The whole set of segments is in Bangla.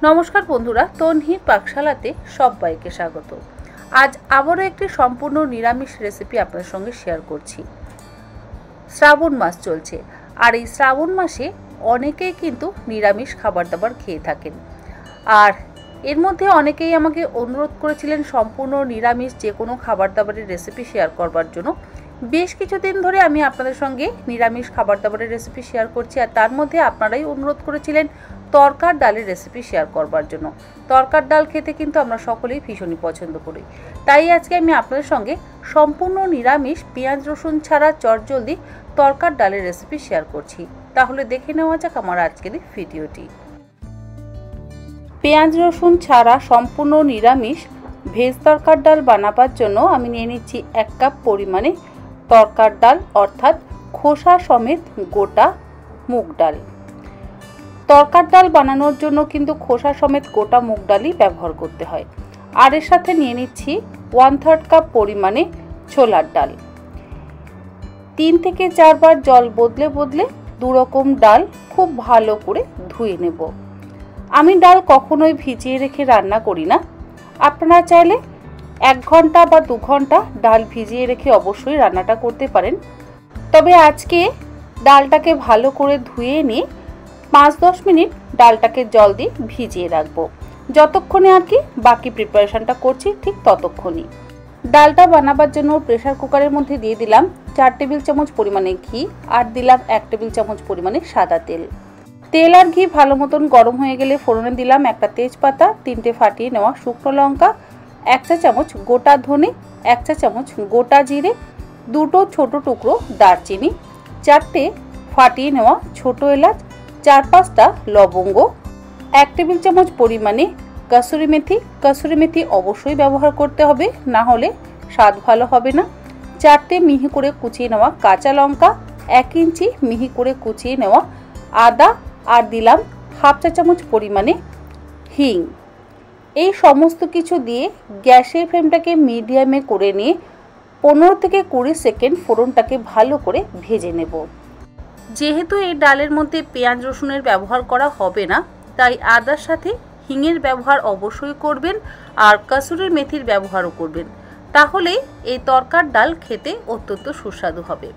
নমস্কার বন্ধুরা, তন্হির পাকশালাতে সবাইকে স্বাগত। আজ আবারও একটি সম্পূর্ণ নিরামিষ রেসিপি আপনাদের সঙ্গে শেয়ার করছি। শ্রাবণ মাস চলছে, আর এই শ্রাবণ মাসে অনেকেই কিন্তু নিরামিষ খাবার দাবার খেয়ে থাকেন। আর এর মধ্যে অনেকেই আমাকে অনুরোধ করেছিলেন সম্পূর্ণ নিরামিষ যে কোনো খাবার দাবারের রেসিপি শেয়ার করবার জন্য। বেশ কিছুদিন ধরে আমি আপনাদের সঙ্গে নিরামিষ খাবার দাবারের রেসিপি শেয়ার করছি, আর তার মধ্যে আপনারাই অনুরোধ করেছিলেন তরকার ডালের রেসিপি শেয়ার করবার জন্য। তরকার ডাল খেতে কিন্তু আমরা সকলেই ভীষণই পছন্দ করি। তাই আজকে আমি আপনাদের সঙ্গে সম্পূর্ণ নিরামিষ পেঁয়াজ রসুন ছাড়া চটজলদি তরকার ডালের রেসিপি শেয়ার করছি। তাহলে দেখে নেওয়া যাক আমার আজকের এই ভিডিওটি। পেঁয়াজ রসুন ছাড়া সম্পূর্ণ নিরামিষ ভেজ তরকার ডাল বানাবার জন্য আমি নিয়ে নিচ্ছি 1 কাপ পরিমাণে তরকার ডাল, অর্থাৎ খোসা সমেত গোটা মুগ ডাল। তরকার ডাল বানানোর জন্য কিন্তু খোসা সমেত গোটা মুগ ডালই ব্যবহার করতে হয়। আর এর সাথে নিয়ে নিচ্ছি 1/3 কাপ পরিমাণে ছোলার ডাল। 3 থেকে 4 বার জল বদলে বদলে দুরকম ডাল খুব ভালো করে ধুয়ে নেব। আমি ডাল কখনোই ভিজিয়ে রেখে রান্না করি না। আপনারা চাইলে 1 ঘন্টা বা 2 ঘন্টা ডাল ভিজিয়ে রেখে অবশ্যই রান্নাটা করতে পারেন। তবে আজকে ডালটাকে ভালো করে ধুয়ে নিয়ে 5-10 মিনিট ডালটাকে জল দিয়ে ভিজিয়ে রাখবো। যতক্ষণে আর কি বাকি প্রিপারেশনটা করছি ঠিক ততক্ষণই। ডালটা বানাবার জন্য প্রেসার কুকারের মধ্যে দিয়ে দিলাম 4 টেবিল চামচ পরিমাণে ঘি, আর দিলাম 1 টেবিল চামচ পরিমাণে সাদা তেল। তেল আর ঘি ভালো মতন গরম হয়ে গেলে ফোড়নে দিলাম একটা তেজপাতা, 3টে ফাটিয়ে নেওয়া শুকনো লঙ্কা, 1 চা চামচ গোটা ধনে, 1 চা চামচ গোটা জিরে, 2টো ছোট টুকরো দারচিনি, 4টে ফাটিয়ে নেওয়া ছোট এলাচ, 4-5টা লবঙ্গ, 1 টেবিল চামচ পরিমাণে কসুরি মেথি। কসুরি মেথি অবশ্যই ব্যবহার করতে হবে, না হলে স্বাদ ভালো হবে না। 4টে মিহি করে কুচিয়ে নেওয়া কাঁচা লঙ্কা, 1 ইঞ্চি মিহি করে কুচিয়ে নেওয়া আদা, আর দিলাম 1/2 চা চামচ পরিমাণে হিং। এই সমস্ত কিছু দিয়ে গ্যাসের ফ্লেমটাকে মিডিয়ামে করে নিয়ে 15 থেকে 20 সেকেন্ড ফোড়নটাকে ভালো করে ভেজে নেব। যেহেতু এই ডালের মধ্যে পেঁয়াজ রসুনের ব্যবহার করা হবে না, তাই আদার সাথে হিঙের ব্যবহার অবশ্যই করবেন, আর কসুরি মেথির ব্যবহারও করবেন। তাহলেই এই তরকার ডাল খেতে অত্যন্ত সুস্বাদু হবে।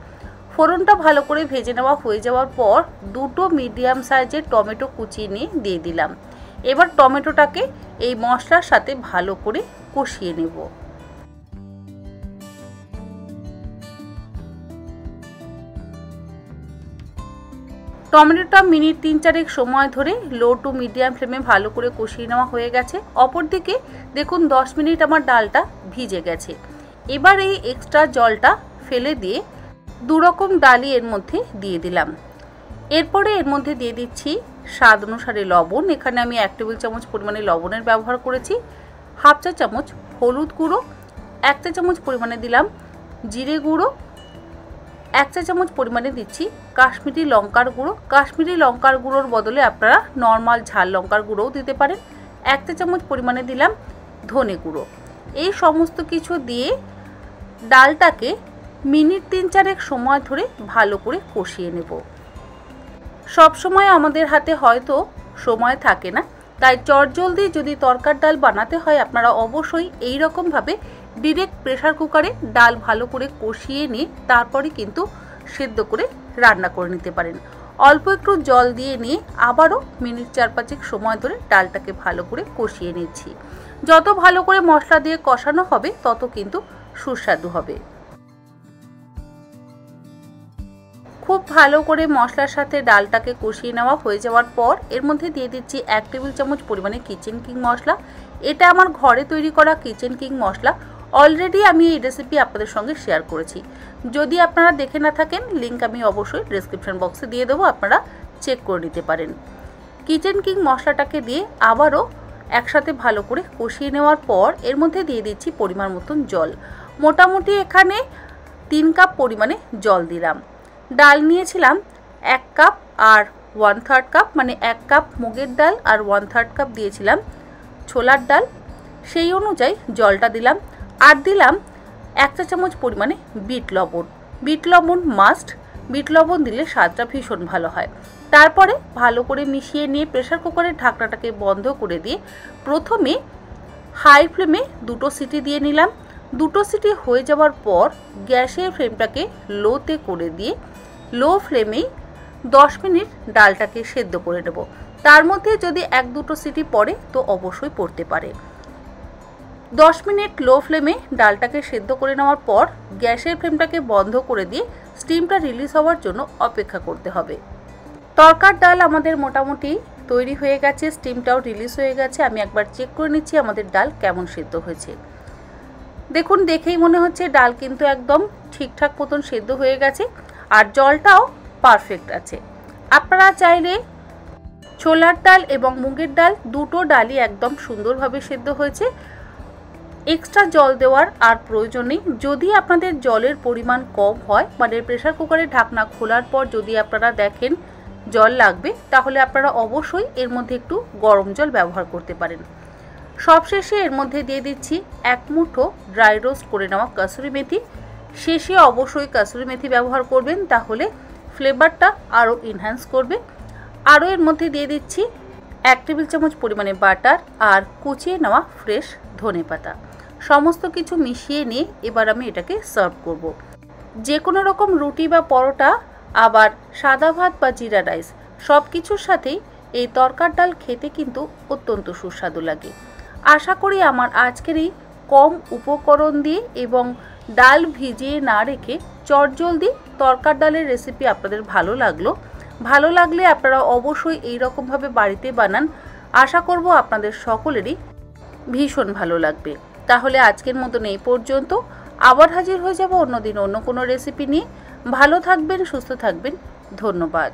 ফোড়নটা ভালো করে ভেজে নেওয়া হয়ে যাওয়ার পর 2টো মিডিয়াম সাইজের টমেটো কুচিয়ে নিয়ে দিয়ে দিলাম। এবার টমেটোটাকে এই মশলার সাথে ভালো করে কষিয়ে নেব। টমেটোটা মিনিট 3-4 সময় ধরে লো টু মিডিয়াম ফ্লেমে ভালো করে কষিয়ে নেওয়া হয়ে গেছে। অপরদিকে দেখুন 10 মিনিট আমার ডালটা ভিজে গেছে। এবার এই এক্সট্রা জলটা ফেলে দিয়ে দুরকম ডালই এর মধ্যে দিয়ে দিলাম। এরপরে এর মধ্যে দিয়ে দিচ্ছি স্বাদ অনুসারে লবণ। এখানে আমি 1 টেবিল চামচ পরিমাণে লবণের ব্যবহার করেছি। 1/2 চা চামচ হলুদ গুঁড়ো, 1 চা চামচ পরিমাণে দিলাম জিরে গুঁড়ো, 1 চা চামচ পরিমাণে দিচ্ছি কাশ্মীরি লঙ্কার গুঁড়ো। কাশ্মীরি লঙ্কার গুঁড়োর বদলে আপনারা নর্মাল ঝাল লঙ্কার গুঁড়োও দিতে পারেন। 1 চা চামচ পরিমাণে দিলাম ধনে গুঁড়ো। এই সমস্ত কিছু দিয়ে ডালটাকে মিনিট 3-4 সময় ধরে ভালো করে কষিয়ে নেব। সব সময় আমাদের হাতে হয়তো সময় থাকে না, তাই চটজলদি যদি তরকার ডাল বানাতে হয় আপনারা অবশ্যই এই রকমভাবে ডিরেক্ট প্রেসার কুকারে ডাল ভালো করে কষিয়ে নিয়ে তারপরে কিন্তু সেদ্ধ করে রান্না করে নিতে পারেন। অল্প একটু জল দিয়ে নিয়ে আবারও মিনিট 4-5 সময় ধরে ডালটাকে ভালো করে কষিয়ে নিচ্ছি। যত ভালো করে মশলা দিয়ে কষানো হবে তত কিন্তু সুস্বাদু হবে। খুব ভালো করে মশলার সাথে ডালটাকে কষিয়ে নেওয়া হয়ে যাওয়ার পর এর মধ্যে দিয়ে দিচ্ছি 1 টেবিল চামচ পরিমাণে কিচেন কিং মশলা। এটা আমার ঘরে তৈরি করা কিচেন কিং মশলা। অলরেডি আমি এই রেসিপি আপনাদের সঙ্গে শেয়ার করেছি। যদি আপনারা দেখে না থাকেন, লিঙ্ক আমি অবশ্যই ডেসক্রিপশন বক্সে দিয়ে দেবো, আপনারা চেক করে নিতে পারেন। কিচেন কিং মশলাটাকে দিয়ে আবারও একসাথে ভালো করে কষিয়ে নেওয়ার পর এর মধ্যে দিয়ে দিচ্ছি পরিমাণ মতন জল। মোটামুটি এখানে 3 কাপ পরিমাণে জল দিলাম। ডাল নিয়েছিলাম 1 কাপ আর 1/3 কাপ, মানে 1 কাপ মুগের ডাল আর 1/3 কাপ দিয়েছিলাম ছোলার ডাল। সেই অনুযায়ী জলটা দিলাম। আর দিলাম 1 চা চামচ পরিমাণে বিট লবণ। বিট লবণ মাস্ট, বিট লবণ দিলে স্বাদটা ভীষণ ভালো হয়। তারপরে ভালো করে মিশিয়ে নিয়ে প্রেসার কুকারের ঢাকনাটাকে বন্ধ করে দিয়ে প্রথমে হাই ফ্লেমে 2টো সিটি দিয়ে নিলাম। 2টো সিটি হয়ে যাওয়ার পর গ্যাসের ফ্লেমটাকে লোতে করে দিয়ে লো ফ্লেমেই 10 মিনিট ডালটাকে সেদ্ধ করে নেব। তার মধ্যে যদি 1-2টো সিটি পড়ে তো অবশ্যই পড়তে পারে। 10 মিনিট লো ফ্লেমে ডালটাকে সেদ্ধ করে নেওয়ার পর গ্যাসের ফ্লেমটাকে বন্ধ করে দিয়ে স্টিমটা রিলিজ হওয়ার জন্য অপেক্ষা করতে হবে। তরকার ডাল আমাদের মোটামুটি তৈরি হয়ে গেছে, স্টিমটাও রিলিজ হয়ে গেছে। আমি একবার চেক করে নিচ্ছি আমাদের ডাল কেমন সেদ্ধ হয়েছে। দেখুন, দেখেই মনে হচ্ছে ডাল কিন্তু একদম ঠিকঠাক মতন সেদ্ধ হয়ে গেছে আর জলটাও পারফেক্ট আছে। আপনারা চাইলে ছোলার ডাল এবং মুগের ডাল দুটো ডালই একদম সুন্দরভাবে সেদ্ধ হয়েছে, এক্সট্রা জল দেওয়ার আর প্রয়োজন নেই। যদি আপনাদের জলের পরিমাণ কম হয়, মানে প্রেসার কুকারের ঢাকনা খোলার পর যদি আপনারা দেখেন জল লাগবে, তাহলে আপনারা অবশ্যই এর মধ্যে একটু গরম জল ব্যবহার করতে পারেন। সবশেষে এর মধ্যে দিয়ে দিচ্ছি 1 মুঠো ড্রাই রোস্ট করে নেওয়া কাসুরি মেথি। শেষে অবশ্যই কাসুরি মেথি ব্যবহার করবেন, তাহলে ফ্লেভারটা আরও এনহ্যান্স করবে। আরও এর মধ্যে দিয়ে দিচ্ছি 1 টেবিল চামচ পরিমাণে বাটার আর কুচিয়ে নেওয়া ফ্রেশ ধনেপাতা। সমস্ত কিছু মিশিয়ে নিয়ে এবার আমি এটাকে সার্ভ করব। যে কোনো রকম রুটি বা পরোটা, আবার সাদা ভাত বা জিরা রাইস, সব কিছুর সাথেই এই তরকার ডাল খেতে কিন্তু অত্যন্ত সুস্বাদু লাগে। আশা করি আমার আজকের এই কম উপকরণ দিয়ে এবং ডাল ভিজিয়ে না রেখে চটজলদি তরকার ডালের রেসিপি আপনাদের ভালো লাগলো। ভালো লাগলে আপনারা অবশ্যই এই রকমভাবে বাড়িতে বানান। আশা করব আপনাদের সকলেরই ভীষণ ভালো লাগবে। তাহলে আজকের মতন এই পর্যন্ত। আবার হাজির হয়ে যাব অন্যদিন অন্য কোনো রেসিপি নিয়ে। ভালো থাকবেন, সুস্থ থাকবেন। ধন্যবাদ।